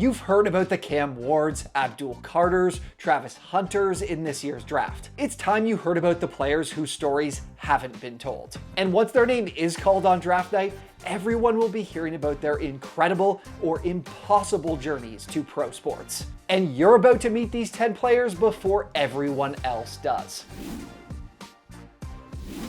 You've heard about the Cam Wards, Abdul Carters, Travis Hunters in this year's draft. It's time you heard about the players whose stories haven't been told. And once their name is called on draft night, everyone will be hearing about their incredible or impossible journeys to pro sports. And you're about to meet these 10 players before everyone else does.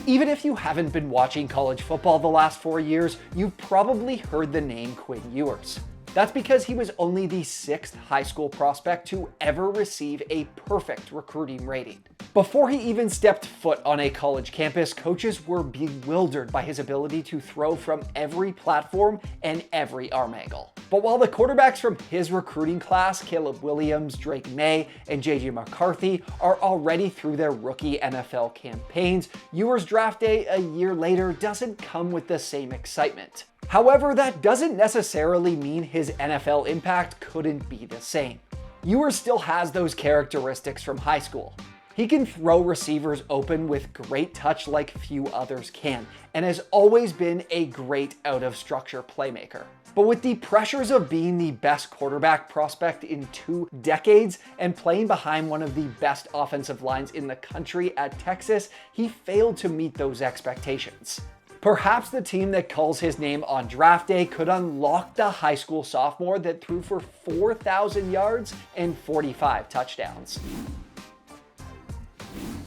Even if you haven't been watching college football the last 4 years, you've probably heard the name Quinn Uester. That's because he was only the 6th high school prospect to ever receive a perfect recruiting rating. Before he even stepped foot on a college campus, coaches were bewildered by his ability to throw from every platform and every arm angle. But while the quarterbacks from his recruiting class, Caleb Williams, Drake May, and JJ McCarthy, are already through their rookie NFL campaigns, Uester's draft day a year later doesn't come with the same excitement. However, that doesn't necessarily mean his NFL impact couldn't be the same. Uester still has those characteristics from high school. He can throw receivers open with great touch like few others can, and has always been a great out-of-structure playmaker. But with the pressures of being the best quarterback prospect in 2 decades and playing behind one of the best offensive lines in the country at Texas, he failed to meet those expectations. Perhaps the team that calls his name on draft day could unlock the high school sophomore that threw for 4,000 yards and 45 touchdowns.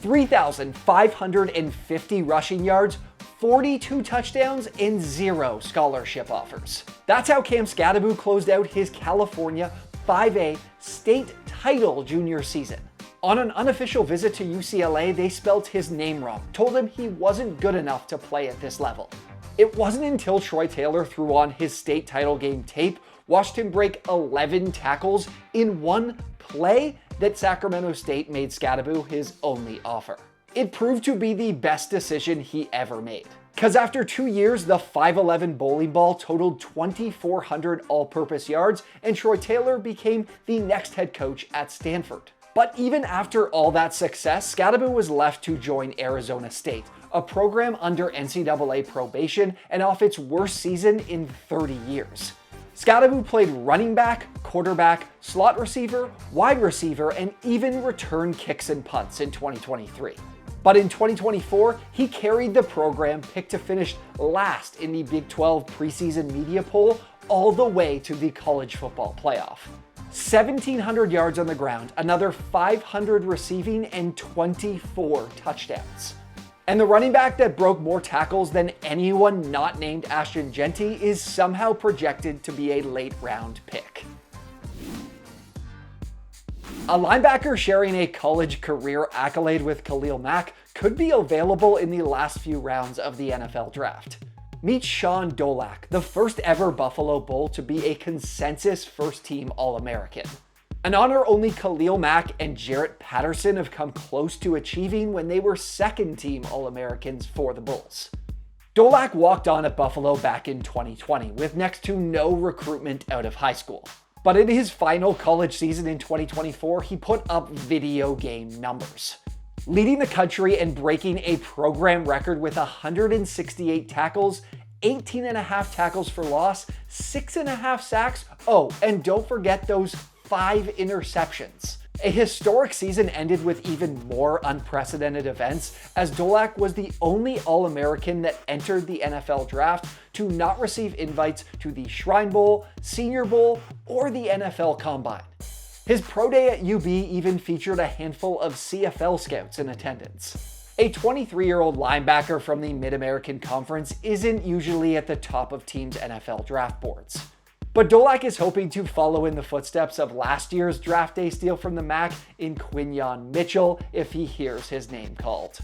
3,550 rushing yards, 42 touchdowns, and 0 scholarship offers. That's how Cam Scataboo closed out his California 5A state title junior season. On an unofficial visit to UCLA, they spelt his name wrong, told him he wasn't good enough to play at this level. It wasn't until Troy Taylor threw on his state title game tape, watched him break 11 tackles in one play, that Sacramento State made Scataboo his only offer. It proved to be the best decision he ever made. Because after 2 years, the 5'11 bowling ball totaled 2,400 all-purpose yards, and Troy Taylor became the next head coach at Stanford. But even after all that success, Scataboo was left to join Arizona State, a program under NCAA probation and off its worst season in 30 years. Scataboo played running back, quarterback, slot receiver, wide receiver, and even returned kicks and punts in 2023. But in 2024, he carried the program, picked to finish last in the Big 12 preseason media poll, all the way to the college football playoff. 1,700 yards on the ground, another 500 receiving, and 24 touchdowns. And the running back that broke more tackles than anyone not named Ashton Genty is somehow projected to be a late round pick. A linebacker sharing a college career accolade with Khalil Mack could be available in the last few rounds of the NFL draft. Meet Shawn Dolac, the first ever Buffalo Bull to be a consensus first-team All-American. An honor only Khalil Mack and Jarrett Patterson have come close to achieving when they were second-team All-Americans for the Bulls. Dolac walked on at Buffalo back in 2020 with next to no recruitment out of high school. But in his final college season in 2024, he put up video game numbers, leading the country and breaking a program record with 168 tackles, 18.5 tackles for loss, 6.5 sacks, and don't forget those 5 interceptions. A historic season ended with even more unprecedented events, as Dolac was the only All-American that entered the NFL draft to not receive invites to the Shrine Bowl, Senior Bowl, or the NFL Combine. His pro day at UB even featured a handful of CFL scouts in attendance. A 23-year-old linebacker from the Mid-American Conference isn't usually at the top of teams' NFL draft boards. But Dolac is hoping to follow in the footsteps of last year's draft day steal from the MAC in Quinyon Mitchell if he hears his name called.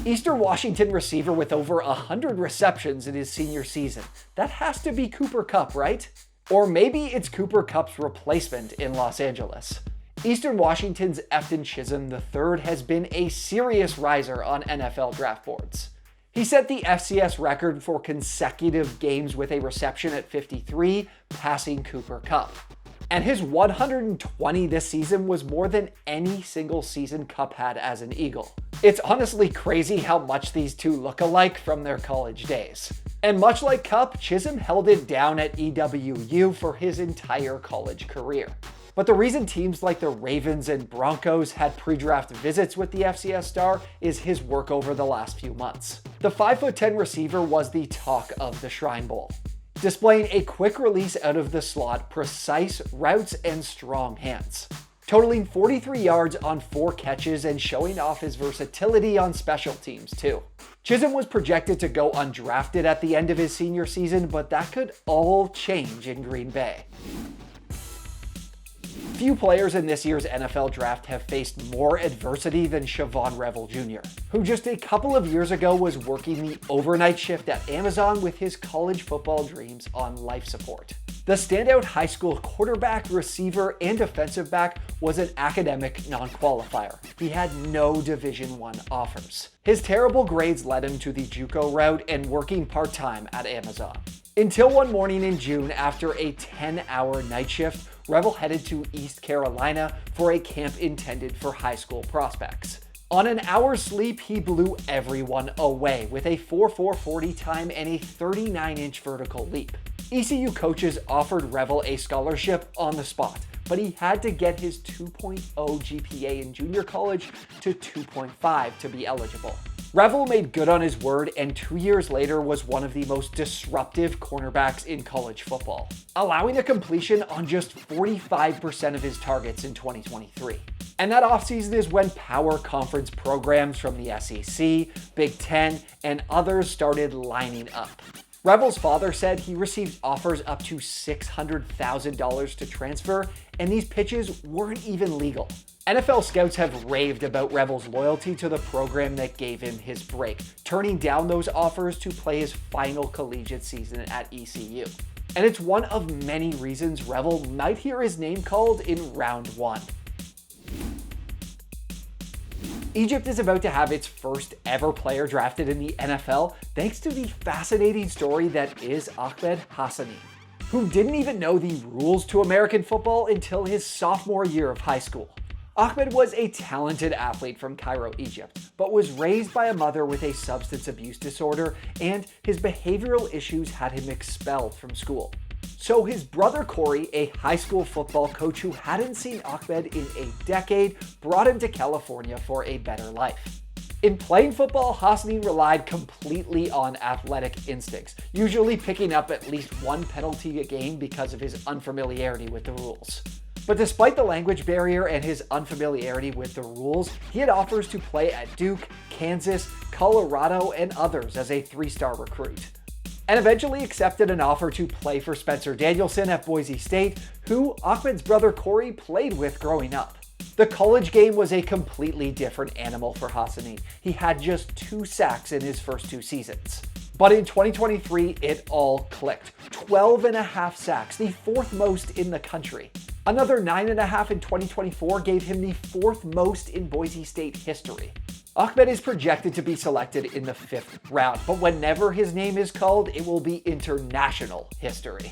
Eastern Washington receiver with over 100 receptions in his senior season. That has to be Cooper Kupp, right? Or maybe it's Cooper Kupp's replacement in Los Angeles. Eastern Washington's Eftton Chisum III has been a serious riser on NFL draft boards. He set the FCS record for consecutive games with a reception at 53, passing Cooper Kupp. And his 120 this season was more than any single season Kupp had as an Eagle. It's honestly crazy how much these two look alike from their college days. And much like Cup, Chisum held it down at EWU for his entire college career. But the reason teams like the Ravens and Broncos had pre-draft visits with the FCS star is his work over the last few months. The 5'10" receiver was the talk of the Shrine Bowl, displaying a quick release out of the slot, precise routes, and strong hands. Totaling 43 yards on 4 catches and showing off his versatility on special teams too. Chisum was projected to go undrafted at the end of his senior season, but that could all change in Green Bay. Few players in this year's NFL draft have faced more adversity than Siobhan Revel Jr., who just a couple of years ago was working the overnight shift at Amazon with his college football dreams on life support. The standout high school quarterback, receiver, and defensive back was an academic non-qualifier. He had no Division I offers. His terrible grades led him to the JUCO route and working part-time at Amazon. Until one morning in June, after a 10-hour night shift, Revel headed to East Carolina for a camp intended for high school prospects. On an hour's sleep, he blew everyone away with a 4.440 time and a 39-inch vertical leap. ECU coaches offered Revel a scholarship on the spot, but he had to get his 2.0 GPA in junior college to 2.5 to be eligible. Revel made good on his word and 2 years later was one of the most disruptive cornerbacks in college football, allowing a completion on just 45% of his targets in 2023. And that offseason is when power conference programs from the SEC, Big Ten, and others started lining up. Revel's father said he received offers up to $600,000 to transfer, and these pitches weren't even legal. NFL scouts have raved about Revel's loyalty to the program that gave him his break, turning down those offers to play his final collegiate season at ECU. And it's one of many reasons Revel might hear his name called in round 1. Egypt is about to have its first ever player drafted in the NFL thanks to the fascinating story that is Akmed Hassani, who didn't even know the rules to American football until his sophomore year of high school. Akmed was a talented athlete from Cairo, Egypt, but was raised by a mother with a substance abuse disorder, and his behavioral issues had him expelled from school. So his brother Corey, a high school football coach who hadn't seen Akmed in a decade, brought him to California for a better life. In playing football, Hassani relied completely on athletic instincts, usually picking up at least one penalty a game because of his unfamiliarity with the rules. But despite the language barrier and his unfamiliarity with the rules, he had offers to play at Duke, Kansas, Colorado, and others as a 3-star recruit, and eventually accepted an offer to play for Spencer Danielson at Boise State, who Akmed's brother Corey played with growing up. The college game was a completely different animal for Hassani. He had just 2 sacks in his first 2 seasons. But in 2023, it all clicked. 12.5 sacks, the 4th most in the country. Another 9.5 in 2024 gave him the 4th most in Boise State history. Akmed is projected to be selected in the 5th round, but whenever his name is called, it will be international history.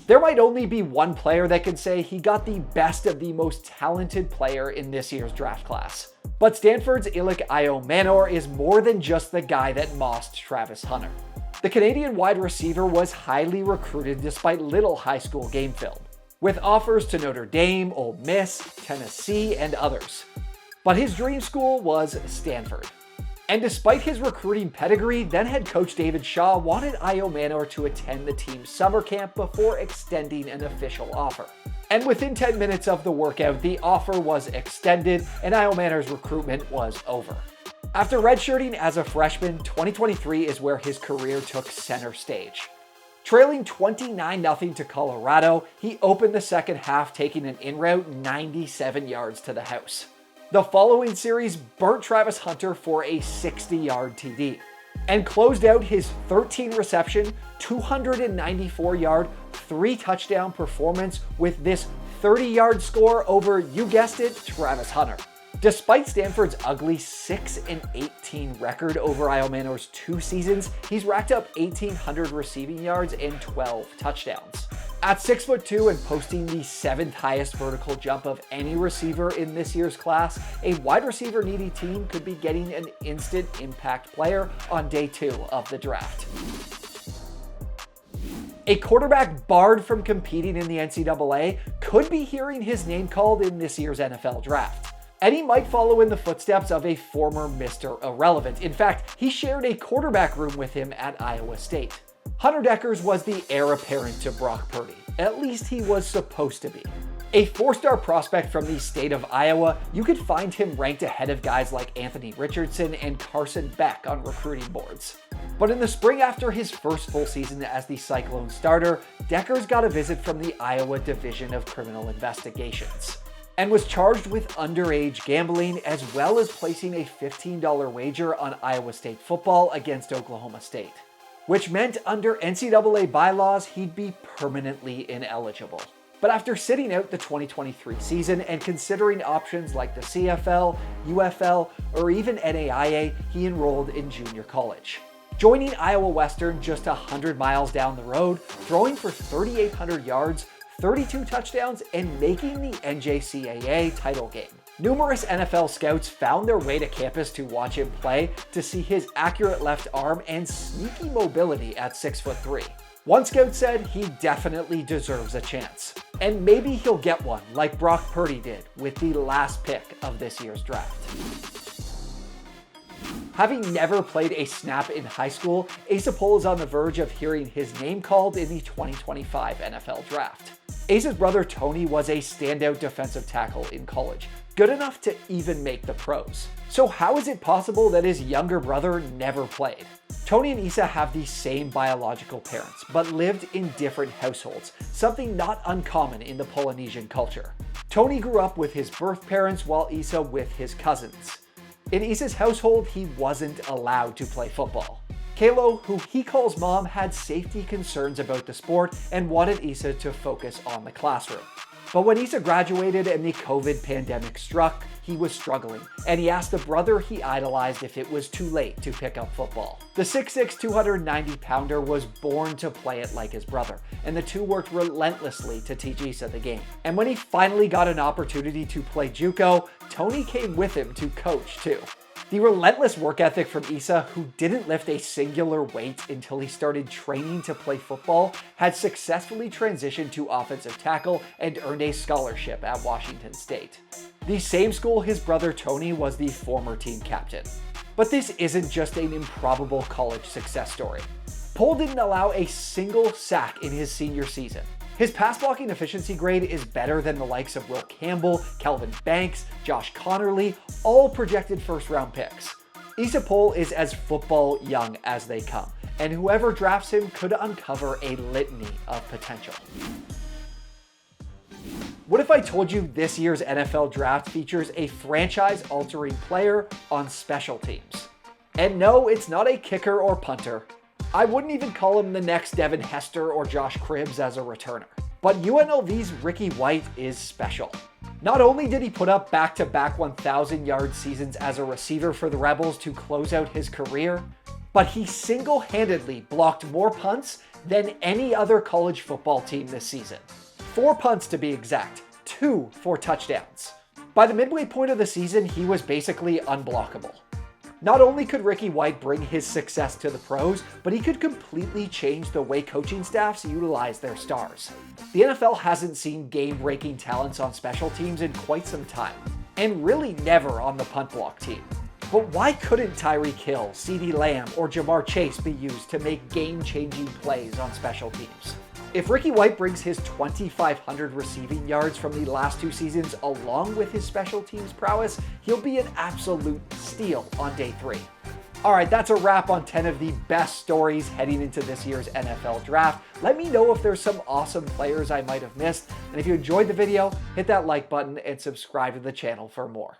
There might only be one player that can say he got the best of the most talented player in this year's draft class. But Stanford's Ilio Manor is more than just the guy that mossed Travis Hunter. The Canadian wide receiver was highly recruited despite little high school game film, with offers to Notre Dame, Ole Miss, Tennessee, and others. But his dream school was Stanford. And despite his recruiting pedigree, then head coach David Shaw wanted Ilio Manor to attend the team's summer camp before extending an official offer. And within 10 minutes of the workout, the offer was extended and Ilio Manor's recruitment was over. After redshirting as a freshman, 2023 is where his career took center stage. Trailing 29-0 to Colorado, he opened the second half taking an in-route 97 yards to the house. The following series burnt Travis Hunter for a 60-yard TD and closed out his 13-reception, 294-yard, 3-touchdown performance with this 30-yard score over, you guessed it, Travis Hunter. Despite Stanford's ugly 6-18 record over Ilio Manor's 2 seasons, he's racked up 1,800 receiving yards and 12 touchdowns. At 6'2" and posting the 7th highest vertical jump of any receiver in this year's class, a wide receiver needy team could be getting an instant impact player on day 2 of the draft. A quarterback barred from competing in the NCAA could be hearing his name called in this year's NFL draft. And he might follow in the footsteps of a former Mr. Irrelevant. In fact, he shared a quarterback room with him at Iowa State. Hunter Dekkers was the heir apparent to Brock Purdy. At least he was supposed to be. A 4-star prospect from the state of Iowa, you could find him ranked ahead of guys like Anthony Richardson and Carson Beck on recruiting boards. But in the spring after his first full season as the Cyclone starter, Dekkers got a visit from the Iowa Division of Criminal Investigations and was charged with underage gambling as well as placing a $15 wager on Iowa State football against Oklahoma State, which meant under NCAA bylaws he'd be permanently ineligible. But after sitting out the 2023 season and considering options like the CFL, UFL, or even NAIA, he enrolled in junior college, joining Iowa Western just 100 miles down the road, throwing for 3,800 yards, 32 touchdowns, and making the NJCAA title game. Numerous NFL scouts found their way to campus to watch him play to see his accurate left arm and sneaky mobility at 6'3". One scout said he definitely deserves a chance. And maybe he'll get one like Brock Purdy did with the last pick of this year's draft. Having never played a snap in high school, Issa is on the verge of hearing his name called in the 2025 NFL Draft. Issa's brother Tony was a standout defensive tackle in college, good enough to even make the pros. So how is it possible that his younger brother never played? Tony and Issa have the same biological parents, but lived in different households, something not uncommon in the Polynesian culture. Tony grew up with his birth parents while Issa with his cousins. In Issa's household, he wasn't allowed to play football. Kalo, who he calls mom, had safety concerns about the sport and wanted Issa to focus on the classroom. But when Issa graduated and the COVID pandemic struck, he was struggling, and he asked the brother he idolized if it was too late to pick up football. The 6'6", 290-pounder was born to play it like his brother, and the two worked relentlessly to teach Issa the game. And when he finally got an opportunity to play JUCO, Tony came with him to coach too. The relentless work ethic from Issa, who didn't lift a singular weight until he started training to play football, had successfully transitioned to offensive tackle and earned a scholarship at Washington State, the same school his brother Tony was the former team captain. But this isn't just an improbable college success story. Pole didn't allow a single sack in his senior season. His pass blocking efficiency grade is better than the likes of Will Campbell, Kelvin Banks, Josh Connerly, all projected first-round picks. Issa Pole is as football young as they come, and whoever drafts him could uncover a litany of potential. What if I told you this year's NFL draft features a franchise-altering player on special teams? And no, it's not a kicker or punter. I wouldn't even call him the next Devin Hester or Josh Cribbs as a returner. But UNLV's Ricky White is special. Not only did he put up back-to-back 1,000-yard seasons as a receiver for the Rebels to close out his career, but he single-handedly blocked more punts than any other college football team this season. 4 punts to be exact, 2 for touchdowns. By the midway point of the season, he was basically unblockable. Not only could Ricky White bring his success to the pros, but he could completely change the way coaching staffs utilize their stars. The NFL hasn't seen game-breaking talents on special teams in quite some time, and really never on the punt block team. But why couldn't Tyreek Hill, CeeDee Lamb, or Jamar Chase be used to make game-changing plays on special teams? If Ricky White brings his 2,500 receiving yards from the last 2 seasons along with his special teams prowess, he'll be an absolute steal on day 3. Alright, that's a wrap on 10 of the best stories heading into this year's NFL draft. Let me know if there's some awesome players I might have missed, and if you enjoyed the video, hit that like button and subscribe to the channel for more.